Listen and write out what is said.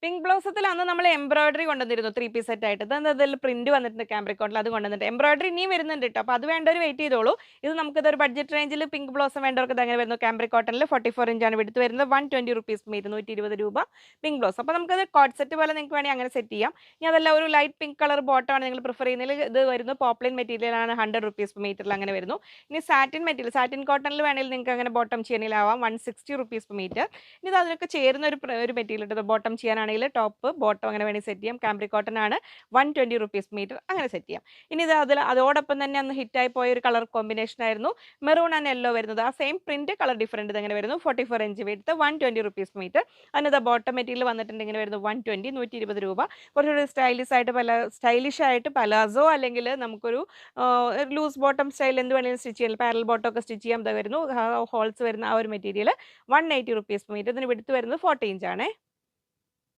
Pink ബ്ലൗസത്തിൽ അന്ന് നമ്മൾ embroidery കൊണ്ടുവന്നിരുന്നു 3 piece set ആയിട്ട്. ഇതിൽ പ്രിന്റ് വന്നിട്ടുണ്ട് ക്യാമ്പ്രിക് കോട്ടണിൽ, അത് കൊണ്ടുവന്നിട്ട് എംബ്രോയിഡറി ഇനിയും വരുന്നുണ്ട് കേട്ടോ. അപ്പോൾ അത് വേണ്ടവർ വെയിറ്റ് ചെയ്തോളൂ. ഇത് നമുക്കിതൊരു ബഡ്ജറ്റ് റേഞ്ചിൽ പിങ്ക് ബ്ലൗസ് വേണ്ടവർക്ക് ഇത് അങ്ങനെ വരുന്നു. ക്യാമ്പ്രിക് കോട്ടണിൽ 44 ഇഞ്ചാണ് വിടുത്ത് വരുന്നത്. 120 റുപ്പീസ് മീറ്റർ, 120 രൂപ പിങ്ക് ബ്ലൗസ്. അപ്പോൾ നമുക്കത് കോട്ട് സെറ്റ് പോലെ നിങ്ങൾക്ക് വേണമെങ്കിൽ അങ്ങനെ സെറ്റ് ചെയ്യാം. ഇനി അതല്ല ഒരു ലൈറ്റ് പിങ്ക് കളർ ബോട്ടമാണ് നിങ്ങൾ പ്രിഫർ ചെയ്യുന്നതിൽ, ഇത് വരുന്നത് പോപ്ലിൻ മെറ്റീരിയൽ ആണ്, 100 റുപ്പീസ് മീറ്ററിൽ അങ്ങനെ വരുന്നു. ഇനി സാറ്റിൻ മെറ്റീരിയൽ, സാറ്റിൻ കോട്ടണിൽ വേണമെങ്കിൽ നിങ്ങൾക്ക് അങ്ങനെ ബോട്ടം ചെയ്യണമെങ്കിലാവാം 160 റുപ്പീസ് മീറ്റർ. ഇനി ഇത് അതിനൊക്കെ ചേരുന്ന ഒരു മെറ്റീരിയൽ ഇട്ടത് ബോട്ടം ചെയ്യാനാണെങ്കിൽ ടോപ്പ് ബോട്ടം അങ്ങനെ വേണമെങ്കിൽ സെറ്റ് ചെയ്യാം. ക്യാമ്പ്രിക് കോട്ടൺ ആണ്, 120 റുപ്പീസ് മീറ്റർ അങ്ങനെ സെറ്റ് ചെയ്യാം. ഇനി ഇത് അതോടൊപ്പം തന്നെ അന്ന് ഹിറ്റായി പോയ ഒരു കളർ കോമ്പിനേഷൻ ആയിരുന്നു മെറൂൺ ആൻഡ് യെല്ലോ വരുന്നത്. ആ സെയിം പ്രിന്റ് കളർ ഡിഫറൻറ്റ് ഇങ്ങനെ വരുന്നു. 44 ഇഞ്ച് വിഡ്ത്ത്, 120 റുപ്പീസ് മീറ്റർ. അതിന് ബോട്ടം മെറ്റീരിയൽ വന്നിട്ടുണ്ട് ഇങ്ങനെ വരുന്നു 120, 120 രൂപ. കുറച്ചുകൂടി സ്റ്റൈലിഷ് ആയിട്ട് പലാസോ അല്ലെങ്കിൽ നമുക്കൊരു ലൂസ് ബോട്ടം സ്റ്റൈൽ എന്ത് വേണമെങ്കിലും സ്റ്റിച്ച് ചെയ്യാം. പാരൽ ബോട്ടം ഒക്കെ സ്റ്റിച്ച് ചെയ്യാൻ വരുന്നു. ഹോൾസ് വരുന്ന ആ ഒരു മെറ്റീരിയൽ 180 റുപ്പീസ് മീറ്റർ. ഇതിന് വിഡ്ത്ത് വരുന്നത് 40 ഇഞ്ചാണേ.